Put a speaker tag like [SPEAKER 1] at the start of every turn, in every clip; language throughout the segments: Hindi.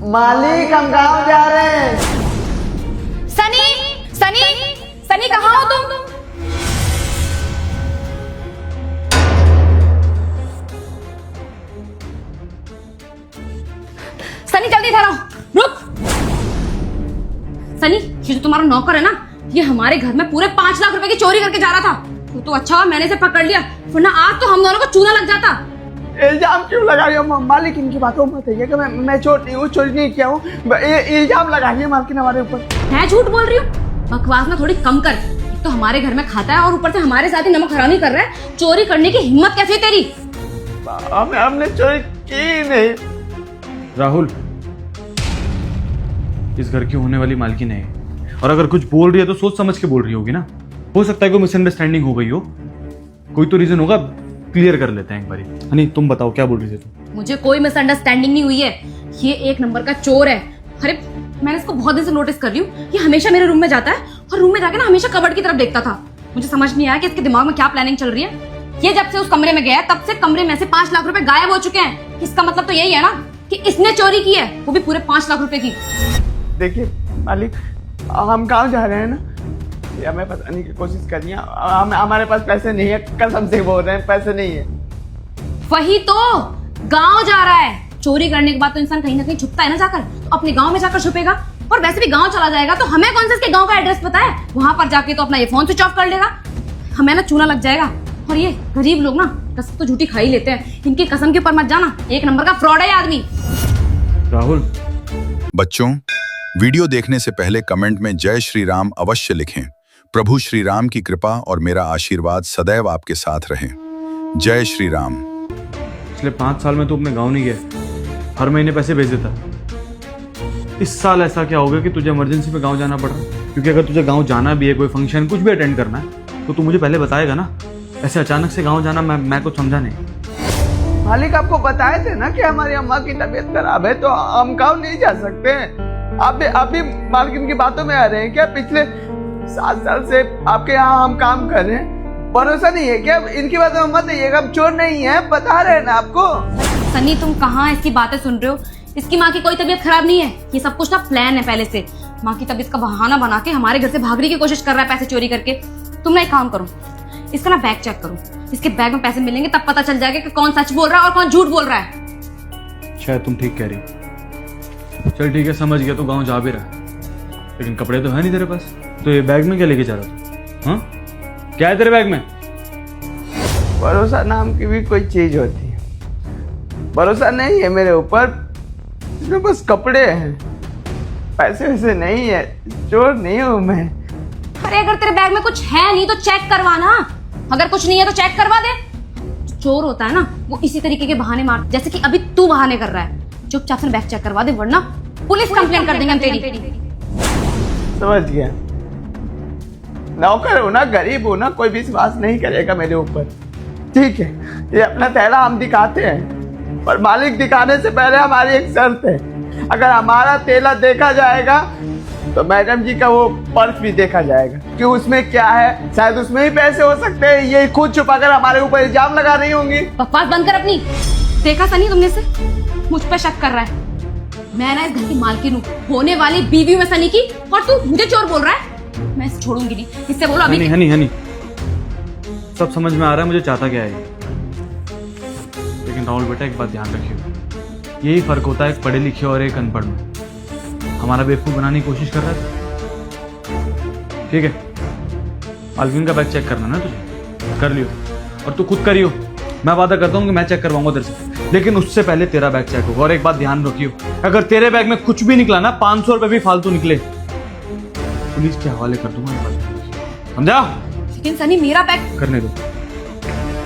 [SPEAKER 1] मालिक हम गांव जा रहे हैं।
[SPEAKER 2] सनी सनी सनी कहाँ हो तुम? सनी जल्दी इधर आओ। रुक सनी, ये जो तुम्हारा नौकर है ना, ये हमारे घर में पूरे 5 लाख रुपए की चोरी करके जा रहा था। तो अच्छा हुआ मैंने इसे पकड़ लिया, वरना आज तो हम दोनों को चूना लग जाता।
[SPEAKER 1] इल्जाम क्यों लगा रही हो मालिक? इनकी बातों में मत आइए कि मैं चोर नहीं हूँ, चोरी नहीं किया हूँ। इल्जाम लगा रही है मालकिन हमारे ऊपर।
[SPEAKER 2] मैं झूठ बोल रही हूँ? बकवास ना थोड़ी कम कर। एक तो हमारे घर में खाता है और ऊपर से हमारे साथ ही नमक हरामी कर रहा है। चोरी करने की हिम्मत कैसी है तेरी?
[SPEAKER 1] हमने चोरी की नहीं।
[SPEAKER 3] राहुल, इस घर की होने वाली मालकिन है, और अगर कुछ बोल रही है तो सोच समझ के बोल रही होगी ना। हो सकता है कोई मिसअंडरस्टैंडिंग हो गई हो, कोई तो रीजन होगा, क्लियर कर लेते हैं एक बारी। हनी तुम बताओ क्या बोल रही थी तुम?
[SPEAKER 2] मुझे कोई मिसअंडरस्टैंडिंग नहीं हुई है। ये एक नंबर का चोर है। अरे मैंने इसको बहुत दिन से नोटिस कर रही हूँ। ये हमेशा मेरे रूम में जाता है और रूम में जाके ना हमेशा कबर्ड की तरफ देखता था। मुझे समझ नहीं आया कि इसके दिमाग में क्या प्लानिंग चल रही है। ये जब से उस कमरे में गया है तब से कमरे में से 5 लाख रुपए गायब हो चुके हैं। इसका मतलब तो यही है ना कि इसने चोरी की है, वो भी पूरे 5 लाख रुपए की।
[SPEAKER 1] देखिए मालिक, हम गांव जा रहे हैं ना, ये हमें बताने की कोशिश कर रही है। हमारे पास पैसे नहीं है, कसम से बोल रहे हैं, पैसे नहीं है।
[SPEAKER 2] वही तो, गांव जा रहा है। चोरी करने के बाद तो इंसान कहीं ना कहीं छुपता है ना जाकर, तो अपने गांव में जाकर छुपेगा। और वैसे भी गांव चला जाएगा तो हमें कौन सा इसके गांव का एड्रेस पता है? वहां पर जाके तो अपना ये फोन स्विच ऑफ कर लेगा, हमें ना चूना लग जाएगा। और ये गरीब लोग ना कसम तो झूठी खा ही लेते हैं। इनकी कसम के ऊपर मत जाना, एक नंबर का फ्रॉड है आदमी।
[SPEAKER 3] राहुल,
[SPEAKER 4] बच्चों, वीडियो देखने से पहले कमेंट में जय श्री राम अवश्य लिखें। प्रभु श्री राम की कृपा और मेरा आशीर्वाद सदैव आपके साथ रहे। जय श्री राम।
[SPEAKER 3] पिछले 5 साल में तो अपने गांव नहीं गए, हर महीने पैसे भेज देता। इस साल ऐसा क्या हो गया कि तुझे इमरजेंसी में गांव जाना पड़ रहा? क्योंकि अगर तुझे गांव जाना भी है, कोई फंक्शन कुछ भी अटेंड करना है, तो तू मुझे पहले बताएगा ना। ऐसे अचानक से गांव जाना मैं कुछ समझा नहीं।
[SPEAKER 1] मालिक आपको बताए थे ना कि हमारी अम्मा की तबीयत खराब है, तो हम गाँव नहीं जा सकते। आप भी मालकिन की बातों में आ रहे हैं क्या? पिछले 7 साल से आपके यहाँ हम काम कर रहे हैं, भरोसा नहीं है क्या? इनकी बातों में मत आइएगा, हम चोर नहीं है, बता रहे हैं ना आपको।
[SPEAKER 2] सनी तुम कहाँ इसकी बातें सुन रहे हो? इसकी माँ की कोई तबीयत खराब नहीं है। ये सब कुछ ना प्लान है पहले से। माँ की तबीयत का बहाना बना के हमारे घर से भागने की कोशिश कर रहा है पैसे चोरी करके। तुम ना एक काम करो, इसका ना बैग चेक करो। इसके बैग में पैसे मिलेंगे तब पता चल जाएगा कि कौन सच बोल रहा है और कौन झूठ बोल रहा है।
[SPEAKER 3] शायद तुम ठीक कह रही हो। चल ठीक है, समझ गया, तो गांव जा भी रहा, लेकिन कपड़े तो है नहीं तेरे पास। तो ये बैग में क्या लेके जा रहा तू? हाँ, क्या है तेरे बैग में?
[SPEAKER 1] भरोसा नाम की भी कोई चीज होती है। भरोसा नहीं है मेरे ऊपर, इसमें बस कपड़े हैं, पैसे वैसे नहीं है। चोर नहीं हूँ मैं।
[SPEAKER 2] अरे अगर तेरे बैग में कुछ है नहीं तो चेक करवाना। अगर कुछ नहीं है तो चेक करवा दे। चोर होता है ना, वो इसी तरीके के बहाने मार, जैसे कि अभी तू बहाने कर रहा है। चुपचाप से बैग चेक करवा दे, वरना पुलिस कंप्लेंट कर देंगे हम तेरी।
[SPEAKER 1] समझ गया। नौकर हो ना, गरीब हो ना, कोई विश्वास नहीं करेगा मेरे ऊपर। ठीक है, ये अपना थैला हम दिखाते हैं, पर मालिक दिखाने से पहले हमारी एक शर्त है। अगर हमारा थैला देखा जाएगा तो मैडम जी का वो पर्स भी देखा जाएगा कि उसमें क्या है। शायद उसमें ही पैसे हो सकते हैं। ये खुद छुपाकर हमारे ऊपर इल्जाम लगा रही होंगी।
[SPEAKER 2] बकवास बंद कर अपनी। देखा सनी, तुमने से मुझ पे शक कर रहा है। मैं ना इस घर की मालकिन हूँ, होने वाली बीवी में सनी की, और तू मुझे चोर बोल रहा है। मैं इसे छोड़ूंगी नहीं। इससे बोलो अभी।
[SPEAKER 3] हनी, सब समझ में आ रहा है मुझे चाहता क्या है, लेकिन राहुल बेटा एक बात ध्यान रखियो, यही फर्क होता है एक पढ़े लिखे और एक अनपढ़ में। हमारा बेवकूफ बनाने की कोशिश कर रहा है। ठीक है, मालकिन का बैग चेक करना ना तुझे, कर लियो, और तू खुद करियो। मैं वादा करता हूँ कि मैं चेक करवाऊंगा तेरे से, लेकिन उससे पहले तेरा बैग चेक होगा। और एक बात ध्यान रखियो, अगर तेरे बैग में कुछ भी निकला ना, 500 रुपए भी फालतू निकले, पुलिस के हवाले कर दूंगा। समझा?
[SPEAKER 2] लेकिन सनी मेरा बैग
[SPEAKER 3] करने दो,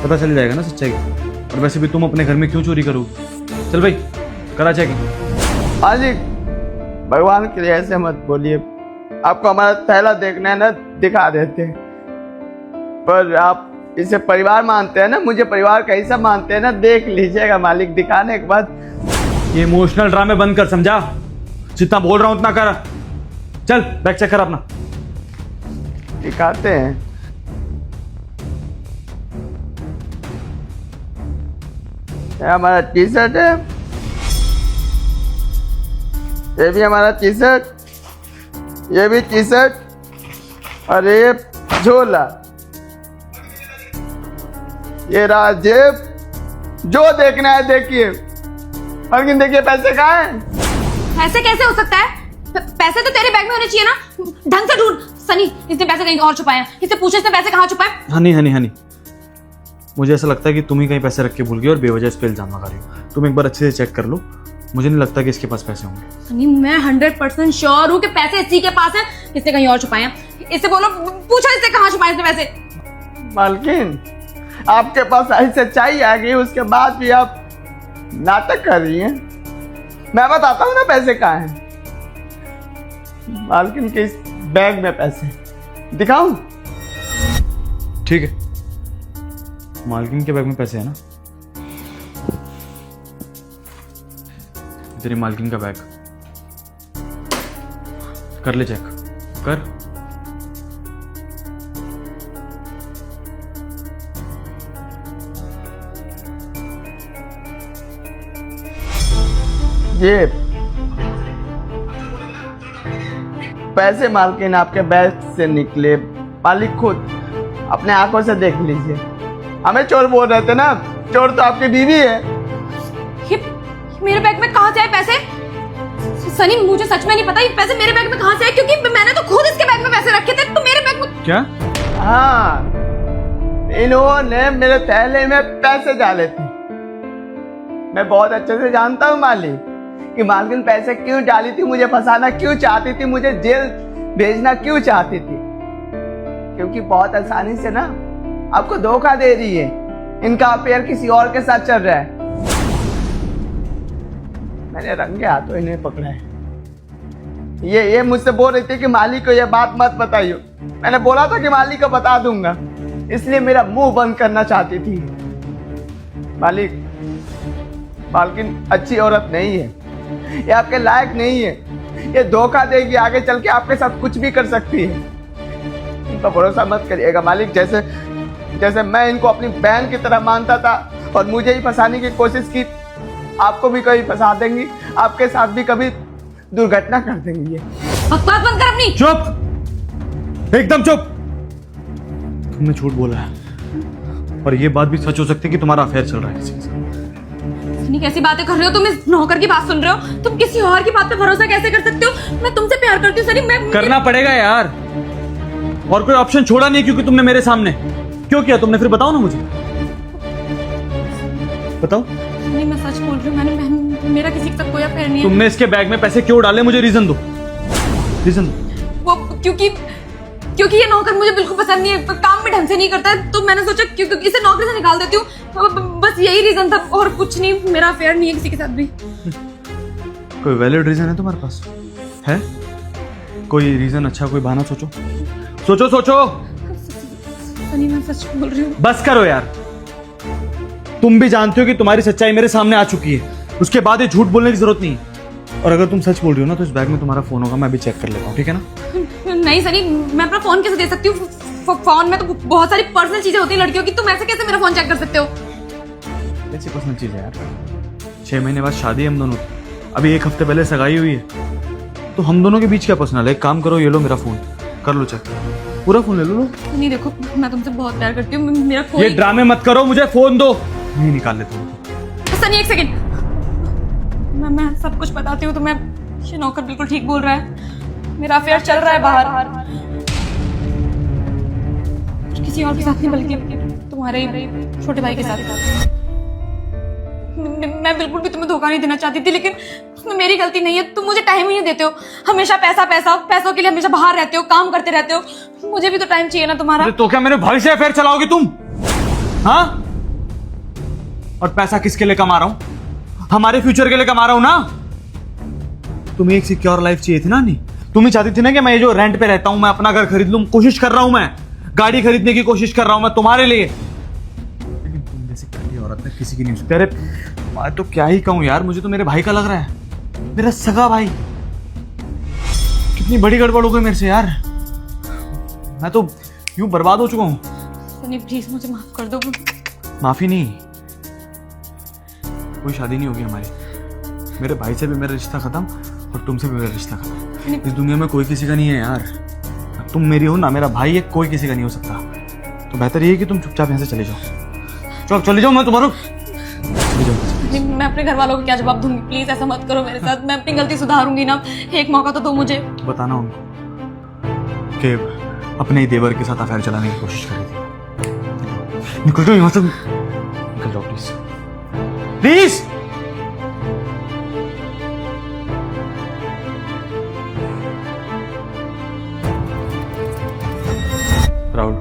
[SPEAKER 3] पता चल जाएगा ना सच्चाई। और वैसे भी तुम अपने घर में क्यों चोरी करोगे? चल भाई, करा चेक।
[SPEAKER 1] मालिक, भगवान के लिए ऐसे मत बोलिए। आपको हमारा थैला देखना है ना, दिखा देते हैं, पर आप इसे परिवार मानते हैं ना, मुझे परिवार का हिस्सा मानते हैं ना। देख लीजिएगा मालिक, दिखाने के बाद।
[SPEAKER 3] ये इमोशनल ड्रामे बंद कर, समझा? जितना बोल रहा हूं उतना कर। चल बैग चेक कर अपना।
[SPEAKER 1] दिखाते हैं। ये हमारा टी शर्ट है, ये भी हमारा टी शर्ट, ये भी टी शर्ट और ये झोला, ये रहा जेब। जो देखना है देखिए, लेकिन देखिए पैसे कहाँ हैं?
[SPEAKER 2] ऐसे कैसे हो सकता है? पैसे तो तेरे बैग में होने चाहिए ना। ढंग से ढूंढ। सनी, इसने पैसे कहीं और छुपाए हैं। इससे पूछो इसने पैसे कहाँ छुपाए।
[SPEAKER 3] हनी हनी हनी, मुझे ऐसा लगता है कि तुम ही कहीं पैसे रख के भूल गई और बेवजह इस पे इल्जाम लगा रही हो। तुम एक बार अच्छे से चेक कर लो, मुझे नहीं लगता कि इसके पास पैसे होंगे।
[SPEAKER 2] सनी, मैं 100% श्योर हूँ कि पैसे इसी के पास हैं। इसने कहीं और छुपाए हैं। इससे बोलो, पूछो इससे कहाँ छुपाए इसने पैसे।
[SPEAKER 1] मालकिन, आपके पास ऐसी सच्चाई आ गई, उसके बाद भी आप नाटक कर रही हैं। मैं बताता हूँ ना पैसे कहाँ हैं। मालकिन के इस बैग में पैसे दिखाऊं?
[SPEAKER 3] ठीक है, मालकिन के बैग में पैसे है ना। तेरी मालकिन का बैग कर ले चेक कर।
[SPEAKER 1] ये पैसे मालकिन आपके बैग से निकले। मालिक खुद अपने आंखों से देख लीजिए। हमें चोर बोल रहे थे ना, चोर तो आपकी बीवी है।
[SPEAKER 2] ये मेरे बैग में कहाँ से आए पैसे? सनी, मुझे सच में नहीं पता ये पैसे मेरे बैग में कहाँ से आए, क्योंकि मैंने तो खुद इसके बैग में पैसे रखे थे। तो मेरे बैग में
[SPEAKER 3] क्या?
[SPEAKER 1] हाँ, इन्होंने मेरे थैले में पैसे डाले थे। मैं बहुत अच्छे से जानता हूँ मालिक कि मालकिन पैसे क्यों डाली थी, मुझे फंसाना क्यों चाहती थी, मुझे जेल भेजना क्यों चाहती थी। क्योंकि बहुत आसानी से ना आपको धोखा दे रही है। इनका अफेयर किसी और के साथ चल रहा है। मैंने रंगे हाथों इन्हें पकड़ा है। ये मुझसे बोल रही थी कि मालिक को ये बात मत बताइयो। मैंने बोला था कि मालिक को बता दूंगा, इसलिए मेरा मुंह बंद करना चाहती थी। मालिक, मालकिन अच्छी औरत नहीं है, ये आपके लायक नहीं है। ये धोखा देगी, आगे चल के आपके साथ कुछ भी कर सकती है। इनका भरोसा मत करिएगा मालिक। जैसे मैं इनको अपनी बहन की तरह मानता था और मुझे ही फंसाने की कोशिश की, आपको भी कभी फंसा देंगी, आपके साथ भी कभी दुर्घटना कर देंगी। ये
[SPEAKER 2] बकवास बंद कर अपनी।
[SPEAKER 3] चुप, एकदम चुप। तुमने झूठ बोला है और ये बात भी सच हो सकती है कि तुम्हारा अफेयर चल रहा है किसी के साथ।
[SPEAKER 2] सनी, कैसी बातें कर रहे हो तुम? इस नौकर की बात सुन रहे हो? तुम किसी और की बात पे भरोसा कैसे कर सकते हो? मैं तुमसे प्यार करती हूँ सनी। मैं
[SPEAKER 3] करना पड़ेगा यार, और कोई ऑप्शन छोड़ा नहीं, क्योंकि तुमने मेरे सामने क्यों किया तुमने? फिर बताओ ना मुझे, बताओ।
[SPEAKER 2] नहीं, मैं सच बोल रही हूँ। मेरा किसी के साथ कोई अफेयर नहीं है।
[SPEAKER 3] तुमने इसके बैग में पैसे क्यों डाले? मुझे रीजन दो, रीजन दो।
[SPEAKER 2] वो क्योंकि ये नौकर मुझे बिल्कुल पसंद नहीं है, काम भी ढंग से नहीं करता है। तो मैंने सोचा क्योंकि इसे नौकरी से निकाल देती हूँ। बस यही रीजन था और कुछ नहीं। मेरा अफेयर नहीं है किसी के साथ भी।
[SPEAKER 3] कोई वैलिड रीजन है तुम्हारे पास? है कोई रीजन? अच्छा, कोई बहाना सोचो सोचो सोचो।
[SPEAKER 2] सनी, मैं सच बोल रही हूँ।
[SPEAKER 3] बस करो यार, तुम भी जानते हो कि तुम्हारी सच्चाई मेरे सामने आ चुकी है, उसके बाद ये झूठ बोलने की जरूरत नहीं है। और अगर तुम सच बोल रही हो ना, तो इस बैग में तुम्हारा फोन होगा, मैं भी चेक कर लेता हूँ, ठीक है ना?
[SPEAKER 2] नहीं सनी, मैं अपना फोन कैसे दे सकती हूँ? फोन में तो बहुत सारी पर्सनल चीजें होती हैं लड़कियों की। तुम ऐसे कैसे मेरा फोन चेक कर सकते हो?
[SPEAKER 3] ऐसी पर्सनल चीज है यार। 6 महीने बाद शादी है हम दोनों की, अभी 1 हफ्ते पहले सगाई हुई है, तो हम दोनों के बीच क्या पर्सनल है? एक काम करो, ये लो मेरा फोन, कर लो चेक, पूरा फोन ले लो।
[SPEAKER 2] नहीं देखो, मैं तुमसे बहुत प्यार करती हूँ। मेरा
[SPEAKER 3] ये
[SPEAKER 2] कोई
[SPEAKER 3] ड्रामे मत करो, मुझे फोन दो, नहीं निकाल लेता हूँ।
[SPEAKER 2] सनी, एक सेकंड। मैं सब कुछ बताती हूँ तुम्हें। ये नौकर बिल्कुल ठीक बोल रहा है। मेरा अफेयर चल रहा है बाहर, किसी और के साथ नहीं बल्कि तुम्हारे छोटे भाई के साथ। मैं बिल्कुल भी तुम्हें धोखा नहीं देना चाहती थी, लेकिन उसमें मेरी गलती नहीं है। तुम मुझे टाइम ही नहीं देते हो। हमेशा पैसा पैसा, पैसों के लिए हमेशा बाहर रहते हो, काम करते रहते हो। मुझे भी तो टाइम चाहिए ना तुम्हारा।
[SPEAKER 3] तो क्या मेरे भाई से अफेयर चलाओगे तुम? हाँ? और पैसा किसके लिए कमा रहा हूं? हमारे फ्यूचर के लिए कमा रहा हूं ना। तुम्हें एक सिक्योर लाइफ चाहिए थी ना? नहीं, तुम ही चाहती थी ना कि मैं ये जो रेंट पे रहता हूं, मैं अपना घर खरीद लूं। कोशिश कर रहा हूं, मैं गाड़ी खरीदने की कोशिश कर रहा हूं मैं तुम्हारे लिए, लेकिन तुम जैसी काली औरत ना किसी की नहीं हो सकती। अरे मैं तो क्या ही कहूं यार, मुझे तो मेरे भाई का लग रहा है, मेरा सगा भाई। कितनी बड़ी गड़बड़ हो गई मेरे से यार, मैं तो यूं बर्बाद हो चुका हूं।
[SPEAKER 2] सनी प्लीज मुझे माफ कर दो।
[SPEAKER 3] माफी नहीं, कोई शादी नहीं होगी हमारी। मेरे भाई से भी मेरा रिश्ता खत्म और तुमसे भी मेरा रिश्ता खत्म। इस दुनिया में कोई किसी का नहीं है यार। तुम मेरी हो ना, मेरा भाई है, कोई किसी का नहीं हो सकता। तो बेहतर ये है कि तुम चुपचाप यहाँ से चले जाओ। चले जाओ, मैं तुम्हारा
[SPEAKER 2] नहीं, मैं अपने घर वालों को क्या जवाब दूंगी? प्लीज ऐसा मत करो मेरे साथ। मैं अपनी गलती सुधारूंगी ना, एक मौका तो दो मुझे।
[SPEAKER 3] बताना उनको कि अपने ही देवर के साथ अफेयर चलाने की कोशिश कर रही थी। निकल जाओ यहाँ से, निकल जाओ प्लीज प्लीज। राहुल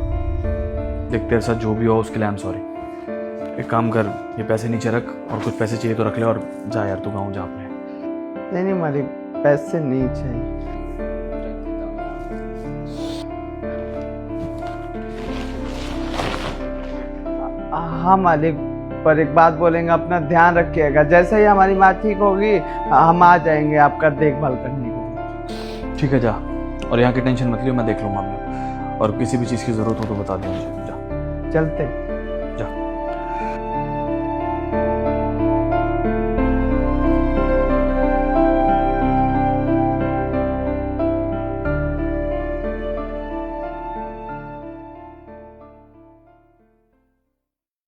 [SPEAKER 3] देख, तेरे साथ जो भी हो उसके लिए आई एम सॉरी। एक काम कर, ये पैसे नीचे रख और कुछ पैसे चाहिए तो रख ले और जा यार, तू गाँव जा अपने।
[SPEAKER 1] नहीं मालिक, पैसे नहीं चाहिए। हाँ मालिक, पर एक बात बोलेंगे, अपना ध्यान रखिएगा। जैसे ही हमारी माँ ठीक होगी हम आ जाएंगे आपका देखभाल करने के लिए।
[SPEAKER 3] ठीक है जा, और यहाँ की टेंशन मत लियो, मैं देख लूँगा। और किसी भी चीज़ की ज़रूरत हो तो बता दियो मुझे। जा
[SPEAKER 1] चलते।